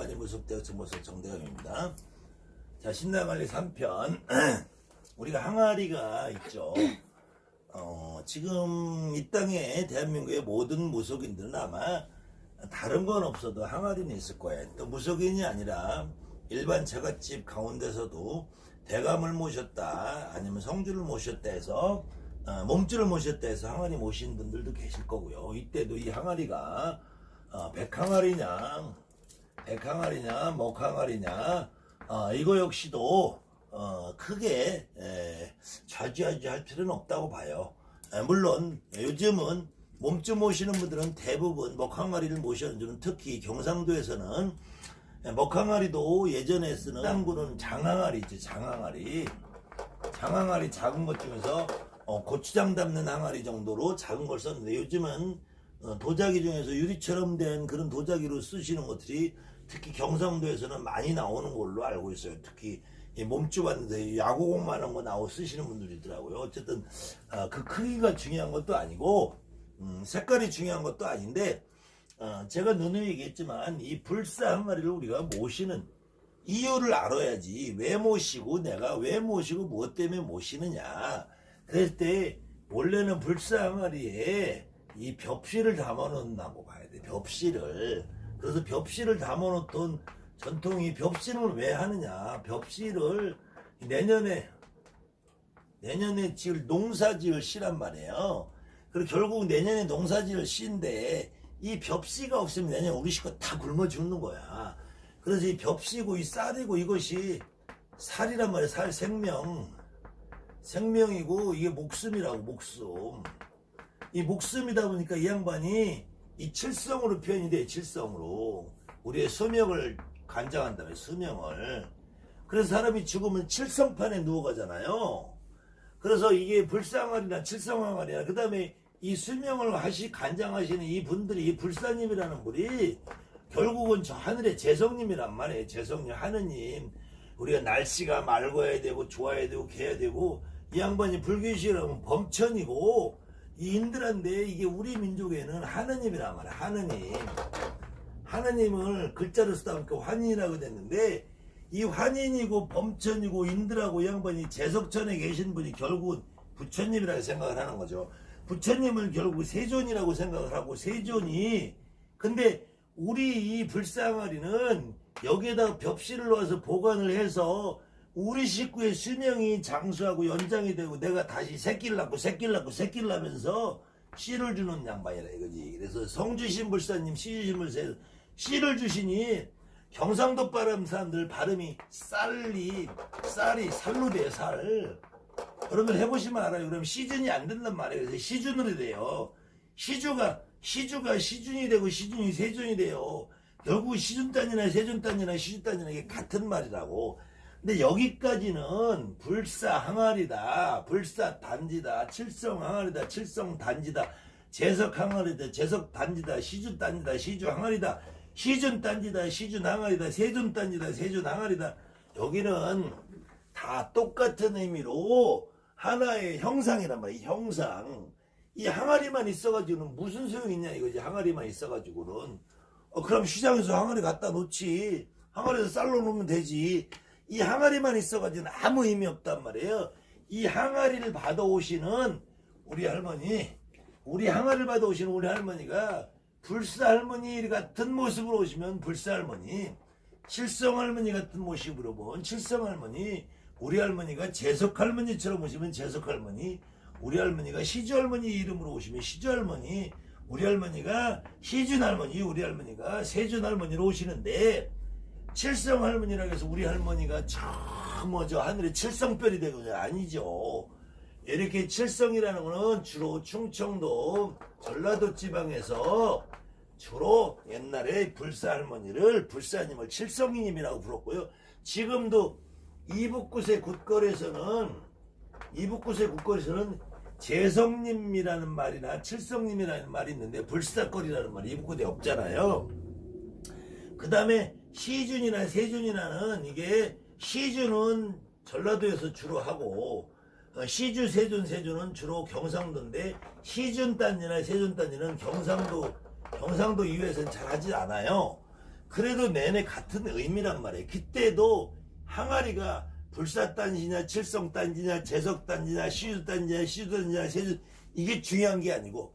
신나관리 무속대학생 모속 정대감입니다. 자, 신나관리 3편. 우리가 항아리가 있죠. 지금 이 땅에 대한민국의 모든 무속인들은 아마 다른 건 없어도 항아리는 있을 거예요. 또 무속인이 아니라 일반 제갓집 가운데서도 대감을 모셨다, 아니면 성주를 모셨다 해서 몸주를 모셨다 해서 항아리 모신 분들도 계실 거고요. 이때도 이 항아리가 백항아리냐 먹항아리냐 이거 역시도 크게 좌지우지할 필요는 없다고 봐요. 물론 요즘은 몸주 모시는 분들은 대부분 먹항아리를 모셨는지는, 특히 경상도에서는 먹항아리도 예전에 쓰는 한구는 장항아리지. 장항아리 작은 것 중에서 고추장 담는 항아리 정도로 작은 걸 썼는데, 요즘은 도자기 중에서 유리처럼 된 그런 도자기로 쓰시는 것들이 특히 경상도에서는 많이 나오는 걸로 알고 있어요. 특히 몸주 봤는데 야구공만한 거 나오고 쓰시는 분들이 있더라고요. 어쨌든 그 크기가 중요한 것도 아니고 색깔이 중요한 것도 아닌데, 제가 누누이 얘기했지만 이 불사 항아리를 우리가 모시는 이유를 알아야지. 왜 모시고, 내가 왜 모시고, 무엇 때문에 모시느냐. 그랬을 때 원래는 불사 항아리에 이 벽실을 담아놓는다고 봐야 돼. 벽실을. 그래서 벽실을 담아놓던 전통이, 벽실을 왜 하느냐. 벽실을 내년에 농사지을 씨란 말이에요. 그리고 결국 내년에 농사지을 씨인데 이 벽시가 없으면 내년 우리 식구 다 굶어 죽는 거야. 그래서 이 벽시고 이 쌀이고 이것이 살이란 말이야. 살, 생명이고 이게 목숨이라고. 목숨. 이 목숨이다 보니까 이 양반이 이 칠성으로 표현이 돼. 칠성으로 우리의 수명을 간장한다며, 수명을. 그래서 사람이 죽으면 칠성판에 누워가잖아요. 그래서 이게 불상항아리나 칠성항아리나, 그 다음에 이 수명을 간장하시는 이 분들이, 이 불사님이라는 분이 결국은 저 하늘의 재성님이란 말이에요. 재성님, 하느님. 우리가 날씨가 맑아야 되고 좋아야 되고 개야 되고, 이 양반이 불교시라면 범천이고 이 인들한데, 이게 우리 민족에는 하느님이란 말이에요. 하느님을 글자로 쓰다 보니까 환인이라고 됐는데, 이 환인이고 범천이고 인들하고 이 양반이 재석천에 계신 분이 결국은 부처님이라고 생각을 하는 거죠. 부처님을 결국 세존이라고 생각을 하고, 세존이, 근데 우리 이 불상아리는 여기에다가 벽실을 놓아서 보관을 해서 우리 식구의 수명이 장수하고 연장이 되고 내가 다시 새끼를 낳으면서 씨를 주는 양반이라 이거지. 그래서 성주신 불사님, 씨주신 불사님 씨를 주시니, 경상도 발음 사람들 발음이 쌀이 살로 돼요. 살. 여러분 해보시면 알아요. 그럼 시준이 안 된단 말이에요. 그래서 시준으로 돼요. 시주가 시준이 되고 시준이 세준이 돼요. 결국 시준단이나 세준단이나 시준단이나 이게 같은 말이라고. 근데 여기까지는 불사 항아리다, 불사 단지다, 칠성 항아리다, 칠성 단지다, 재석 항아리다, 재석 단지다, 시준 단지다, 시주 항아리다, 시준 단지다, 시준 항아리다, 세준 단지다, 세준 항아리다. 여기는 다 똑같은 의미로 하나의 형상이란 말이에요. 형상. 이 항아리만 있어가지고는 무슨 소용이 있냐 이거지. 항아리만 있어가지고는. 그럼 시장에서 항아리 갖다 놓지. 항아리에서 쌀로 놓으면 되지. 이 항아리만 있어가지고는 아무 의미 없단 말이에요. 이 항아리를 받아오시는 우리 할머니, 우리 항아리를 받아오시는 우리 할머니가 불사 할머니 같은 모습으로 오시면 불사 할머니, 칠성 할머니 같은 모습으로 본 칠성 할머니, 우리 할머니가 재석 할머니처럼 오시면 재석 할머니, 우리 할머니가 시주 할머니 이름으로 오시면 시주 할머니, 우리 할머니가 시준 할머니, 우리 할머니가 세준 할머니로 오시는데, 칠성 할머니라고 해서 우리 할머니가 저 하늘에 칠성별이 되거든요. 아니죠. 이렇게 칠성이라는 거는 주로 충청도 전라도 지방에서 주로 옛날에 불사 할머니를, 불사님을 칠성이님이라고 불렀고요. 지금도 이북굿의 굿거리에서는 재성님이라는 말이나 칠성님이라는 말이 있는데, 불사거리라는 말이 이북굿에 없잖아요. 그 다음에 시준이나 세준이라는, 이게 시준은 전라도에서 주로 하고, 시주, 세준은 주로 경상도인데, 시준단지나 세준단지는 경상도 이외에서는 잘 하지 않아요. 그래도 내내 같은 의미란 말이에요. 그때도 항아리가 불사단지냐 칠성단지냐 재석단지냐 시주단지냐 시주단지냐 세주 이게 중요한 게 아니고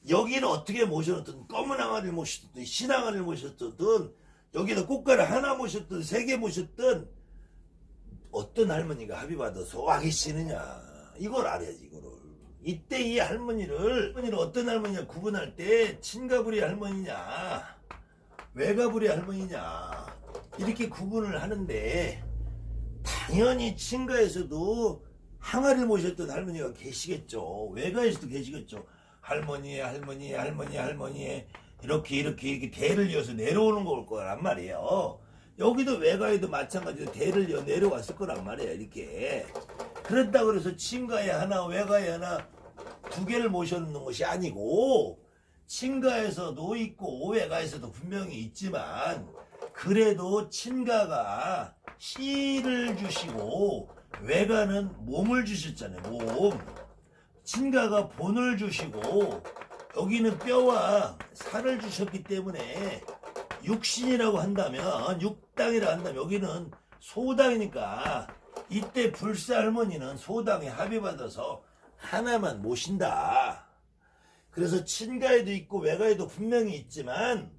여기는 어떻게 모셔놓든 검은 항아리를 모셨든 신항아리를 모셨든 여기다 꽃가루 하나 모셨든 3개 모셨든 어떤 할머니가 합의받아서 와 계시느냐 이걸 알아야지. 이거를 이때 이 할머니를 어떤 할머니냐 구분할 때 친가부리 할머니냐 외가부리 할머니냐 이렇게 구분을 하는데 당연히 친가에서도 항아리를 모셨던 할머니가 계시겠죠. 외가에서도 계시겠죠. 할머니 이렇게 대를 이어서 내려오는 걸 거란 말이에요. 여기도 외가에도 마찬가지로 대를 이어 내려왔을 거란 말이에요. 이렇게 그렇다고 그래서 친가에 하나 외가에 하나 2개를 모셔놓는 것이 아니고 친가에서도 있고 외가에서도 분명히 있지만 그래도 친가가 씨를 주시고 외가는 몸을 주셨잖아요. 몸. 친가가 본을 주시고 여기는 뼈와 살을 주셨기 때문에 육신이라고 한다면 육당이라 한다면 여기는 소당이니까 이때 불사 할머니는 소당에 합의받아서 하나만 모신다. 그래서 친가에도 있고 외가에도 분명히 있지만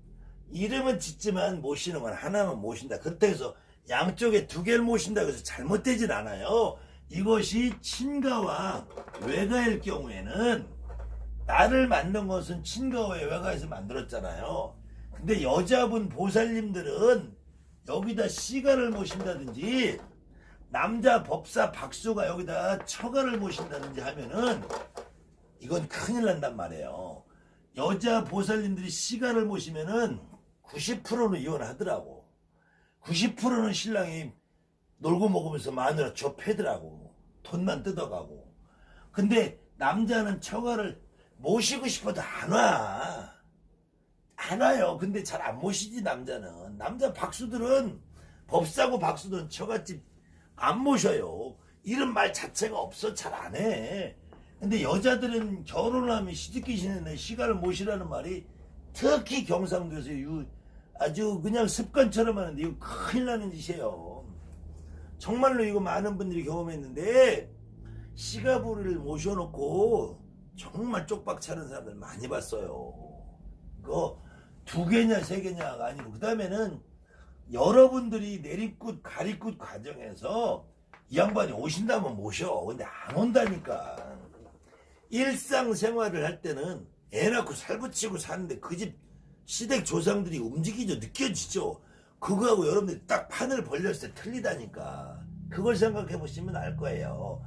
이름은 짓지만 모시는 건 하나만 모신다. 그렇다고 해서 양쪽에 2개를 모신다고 해서 잘못되진 않아요. 이것이 친가와 외가일 경우에는 나를 만든 것은 친가와 외가에서 만들었잖아요. 근데 여자분 보살님들은 여기다 시가를 모신다든지 남자 법사 박수가 여기다 처가를 모신다든지 하면은 이건 큰일 난단 말이에요. 여자 보살님들이 시가를 모시면은 90%는 이혼하더라고. 90%는 신랑이 놀고 먹으면서 마누라 줘 패더라고. 돈만 뜯어가고. 근데 남자는 처가를 모시고 싶어도 안 와. 안 와요. 근데 잘 안 모시지 남자는. 남자 박수들은 법사고 박수들은 처갓집 안 모셔요. 이런 말 자체가 없어. 잘 안 해. 근데 여자들은 결혼하면 시집귀신의 시가를 모시라는 말이 특히 경상도에서 아주 그냥 습관처럼 하는데 이거 큰일 나는 짓이에요. 정말로 이거 많은 분들이 경험했는데 시가부리를 모셔놓고 정말 쪽박 차는 사람들 많이 봤어요. 그거 2개냐 3개냐가 아니고 그 다음에는 여러분들이 내리굿 가리굿 과정에서 이 양반이 오신다면 모셔. 근데 안 온다니까. 일상생활을 할 때는 애 낳고 살붙이고 사는데 그 집 시댁 조상들이 움직이죠. 느껴지죠. 그거하고 여러분들이 딱 판을 벌렸을 때 틀리다니까. 그걸 생각해 보시면 알 거예요.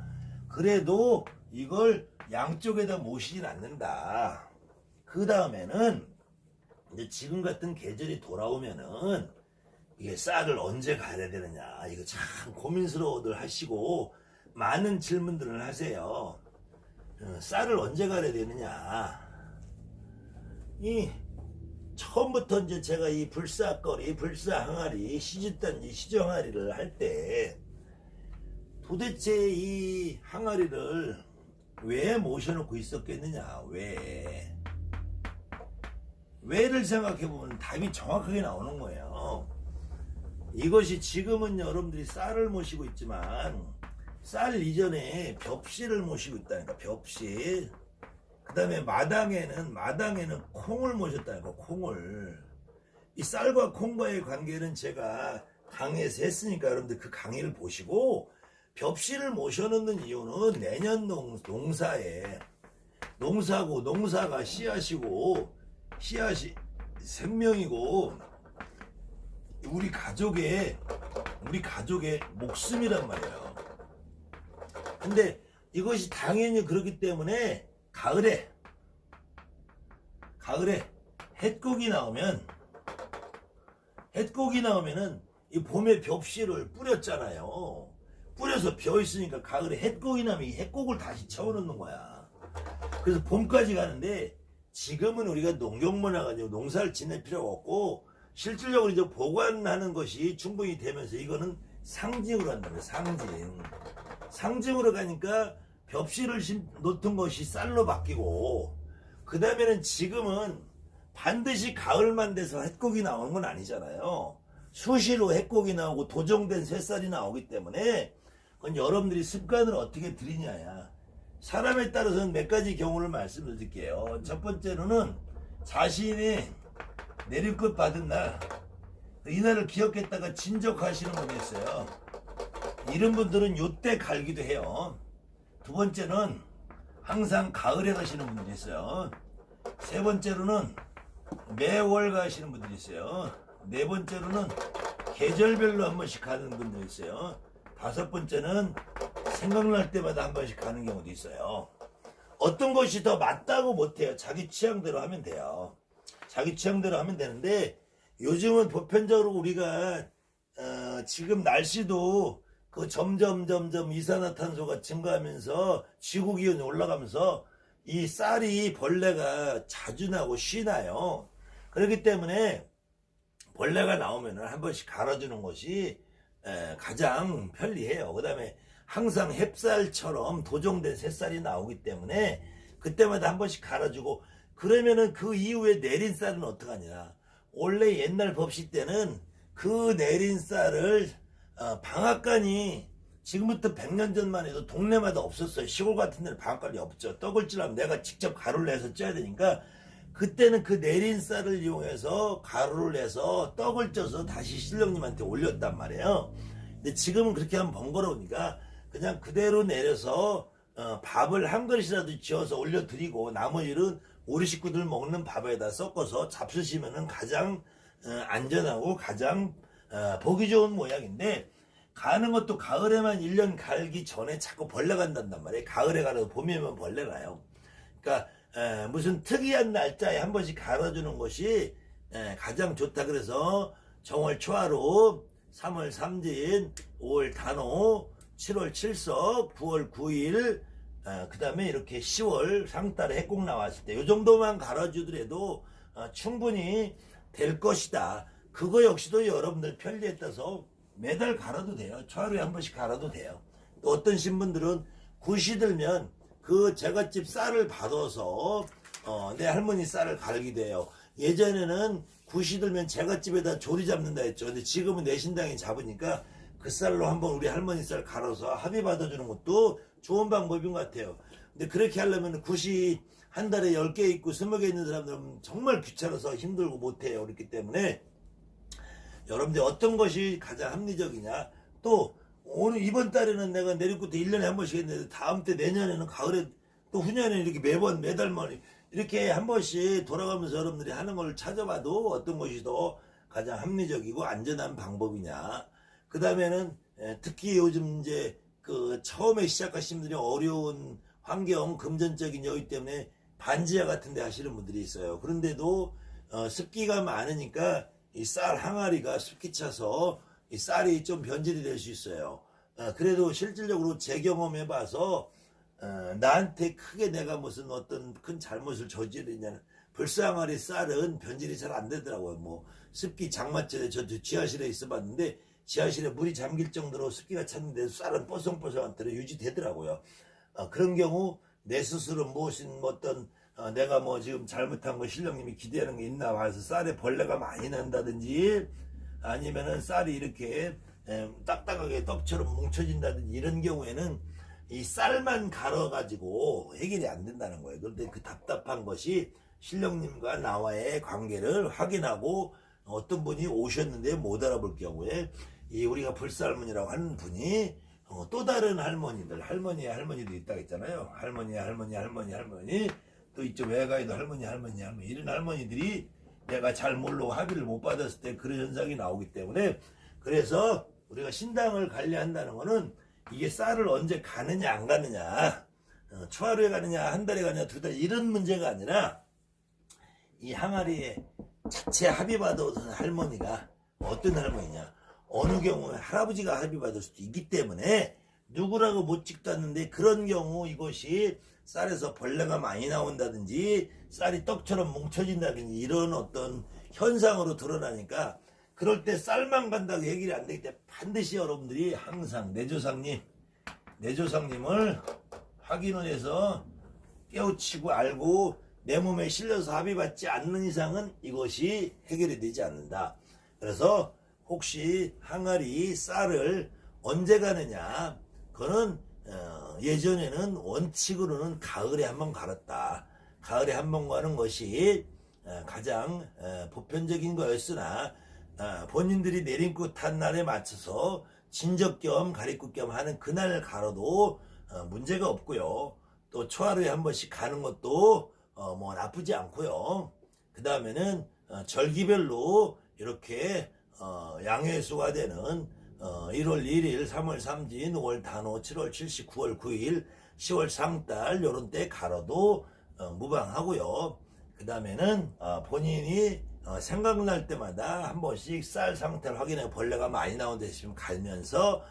그래도 이걸 양쪽에다 모시진 않는다. 그 다음에는 이제 지금 같은 계절이 돌아오면은 이게 쌀을 언제 가야 되느냐. 이거 참 고민스러워들 하시고 많은 질문들을 하세요. 쌀을 언제 가야 되느냐. 처음부터 이제 제가 이 불사거리, 불사항아리, 시집단지, 시정항아리를 할 때 도대체 이 항아리를 왜 모셔놓고 있었겠느냐. 왜를 생각해보면 답이 정확하게 나오는 거예요. 이것이 지금은 여러분들이 쌀을 모시고 있지만 쌀 이전에 벽시를 모시고 있다니까. 벽시. 그 다음에 마당에는 콩을 모셨다니까. 콩을. 이 쌀과 콩과의 관계는 제가 강의에서 했으니까 여러분들 그 강의를 보시고 벽시를 모셔놓는 이유는 내년 농사에 농사고 농사가 씨앗이 생명이고 우리 가족의 목숨이란 말이에요. 근데 이것이 당연히 그렇기 때문에 가을에 햇곡이 나오면은 이 봄에 벽시를 뿌렸잖아요. 뿌려서 벼 있으니까 가을에 햇곡이 나면 이 햇곡을 다시 채워넣는 거야. 그래서 봄까지 가는데 지금은 우리가 농경문화 가지고 농사를 지낼 필요가 없고 실질적으로 이제 보관하는 것이 충분히 되면서 이거는 상징으로 한다면 상징으로 가니까 벽시를 놓던 것이 쌀로 바뀌고 그 다음에는 지금은 반드시 가을만 돼서 햇곡이 나오는 건 아니잖아요. 수시로 햇곡이 나오고 도정된 새살이 나오기 때문에 그건 여러분들이 습관을 어떻게 들이냐야. 사람에 따라서는 몇 가지 경우를 말씀드릴게요. 첫 번째로는 자신이 내리꽃 받은 날, 이날을 기억했다가 진적하시는 분이 있어요. 이런 분들은 요때 갈기도 해요. 두 번째는 항상 가을에 가시는 분들이 있어요. 세 번째로는 매월 가시는 분들이 있어요. 네 번째로는 계절별로 한 번씩 가는 분들이 있어요. 다섯 번째는 생각날 때마다 한 번씩 가는 경우도 있어요. 어떤 것이 더 맞다고 못해요. 자기 취향대로 하면 돼요. 자기 취향대로 하면 되는데 요즘은 보편적으로 우리가 지금 날씨도 그 점점 이산화탄소가 증가하면서 지구기온이 올라가면서 이 쌀이 벌레가 자주 나고 쉬나요. 그렇기 때문에 벌레가 나오면 한 번씩 갈아주는 것이 가장 편리해요. 그 다음에 항상 햅쌀처럼 도정된 새쌀이 나오기 때문에 그때마다 한 번씩 갈아주고, 그러면은 그 이후에 내린 쌀은 어떡하냐. 원래 옛날 법시 때는 그 내린 쌀을 방앗간이 지금부터 100년 전만 해도 동네마다 없었어요. 시골 같은 데는 방앗간이 없죠. 떡을 찌려면 내가 직접 가루를 내서 쪄야 되니까 그때는 그 내린 쌀을 이용해서 가루를 내서 떡을 쪄서 다시 신령님한테 올렸단 말이에요. 근데 지금은 그렇게 하면 번거로우니까 그냥 그대로 내려서 밥을 한 그릇이라도 지어서 올려드리고 나머지는 우리 식구들 먹는 밥에다 섞어서 잡수시면은 가장 안전하고 가장 보기 좋은 모양인데, 가는 것도 가을에만 1년 갈기 전에 자꾸 벌레 간단단 말이에요. 가을에 가려도 봄이면 벌레 나요. 그러니까 무슨 특이한 날짜에 한 번씩 갈아주는 것이 가장 좋다. 그래서 정월 초하루, 3월 삼진, 5월 단오, 7월 칠석, 9월 9일, 그 다음에 이렇게 10월 상달에 해곡 나왔을 때 이 정도만 갈아주더라도 충분히 될 것이다. 그거 역시도 여러분들 편리에 따라서 매달 갈아도 돼요. 초하루에 한 번씩 갈아도 돼요. 또 어떤 신분들은 굿이 들면 그 제갓집 쌀을 받아서 내 할머니 쌀을 갈기도 해요. 예전에는 굿이 들면 제갓집에다 조리 잡는다 했죠. 근데 지금은 내신당이 잡으니까 그 쌀로 한번 우리 할머니 쌀 갈아서 합의 받아주는 것도 좋은 방법인 것 같아요. 근데 그렇게 하려면 굿이 한 달에 10개 있고 20개 있는 사람들은 정말 귀찮아서 힘들고 못해요. 그렇기 때문에 여러분들 어떤 것이 가장 합리적이냐. 또 오늘 이번 달에는 내가 내리꽃도 1년에 한 번씩 했는데 다음 때 내년에는 가을에 또 후년에 이렇게 매달 만에 이렇게 한 번씩 돌아가면서 여러분들이 하는 걸 찾아봐도 어떤 것이 더 가장 합리적이고 안전한 방법이냐. 그 다음에는 특히 요즘 이제 그 처음에 시작하신 분들이 어려운 환경 금전적인 여유 때문에 반지하 같은 데 하시는 분들이 있어요. 그런데도 습기가 많으니까 이 쌀 항아리가 습기 차서 이 쌀이 좀 변질이 될 수 있어요. 그래도 실질적으로 제 경험해 봐서 나한테 크게 내가 무슨 어떤 큰 잘못을 저지르냐는 벌써 항아리 쌀은 변질이 잘 안 되더라고요. 뭐 습기 장마철에 저도 지하실에 있어 봤는데 지하실에 물이 잠길 정도로 습기가 찼는데 쌀은 뽀송뽀송한 대로 유지되더라고요. 그런 경우 내 스스로 무엇인 어떤 내가 뭐 지금 잘못한 거 신령님이 기대하는 게 있나 봐서 쌀에 벌레가 많이 난다든지 아니면은 쌀이 이렇게 딱딱하게 떡처럼 뭉쳐진다든지 이런 경우에는 이 쌀만 갈아가지고 해결이 안 된다는 거예요. 그런데 그 답답한 것이 신령님과 나와의 관계를 확인하고 어떤 분이 오셨는데 못 알아볼 경우에 이 우리가 불살문이라고 하는 분이 또 다른 할머니도 있다고 했잖아요. 할머니 또 이쪽 외가에도 할머니 이런 할머니들이 내가 잘 모르고 합의를 못 받았을 때 그런 현상이 나오기 때문에, 그래서 우리가 신당을 관리한다는 거는 이게 쌀을 언제 가느냐 안 가느냐, 초하루에 가느냐 한 달에 가느냐 두 달 이런 문제가 아니라 이 항아리에 자체 합의 받은 할머니가 어떤 할머니냐, 어느 경우에 할아버지가 합의 받을 수도 있기 때문에 누구라고 못 찍었는데 그런 경우 이것이 쌀에서 벌레가 많이 나온다든지 쌀이 떡처럼 뭉쳐진다든지 이런 어떤 현상으로 드러나니까 그럴 때 쌀만 간다고 얘기를 안 되기 때문에 반드시 여러분들이 항상 내조상님을 확인을 해서 깨우치고 알고 내 몸에 실려서 합의받지 않는 이상은 이것이 해결이 되지 않는다. 그래서 혹시 항아리 쌀을 언제 가느냐, 그거는 예전에는 원칙으로는 가을에 한번 갈았다. 가을에 한번 가는 것이 가장 보편적인 거였으나 본인들이 내림꽃 탄 날에 맞춰서 진적 겸 가리꽃 겸 하는 그날 가로도 문제가 없고요. 또 초하루에 한 번씩 가는 것도 뭐 나쁘지 않고요. 그 다음에는 절기별로 이렇게 양회수가 되는 1월 1일, 3월 3진, 5월 단오, 7월 7시, 9월 9일, 10월 상달 요런 때 가로도 무방하고요. 그 다음에는 본인이 생각날 때마다 한 번씩 쌀 상태를 확인해, 벌레가 많이 나온다 싶으면 갈면서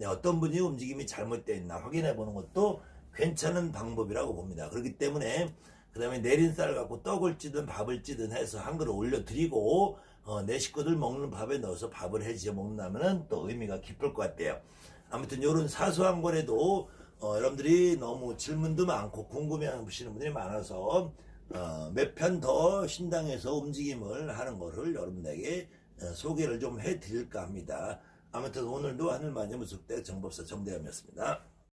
어떤 분이 움직임이 잘못되어 있나 확인해 보는 것도 괜찮은 방법이라고 봅니다. 그렇기 때문에 그 다음에 내린 쌀 갖고 떡을 찌든 밥을 찌든 해서 한 그릇 올려드리고 내 식구들 먹는 밥에 넣어서 밥을 해지어 먹는다면 또 의미가 깊을 것 같아요. 아무튼 이런 사소한 거라도 여러분들이 너무 질문도 많고 궁금해하시는 분들이 많아서 몇 편 더 신당에서 움직임을 하는 것을 여러분에게 소개를 좀 해드릴까 합니다. 아무튼 오늘도 하늘마녀 무속대 정법사 정대함이었습니다.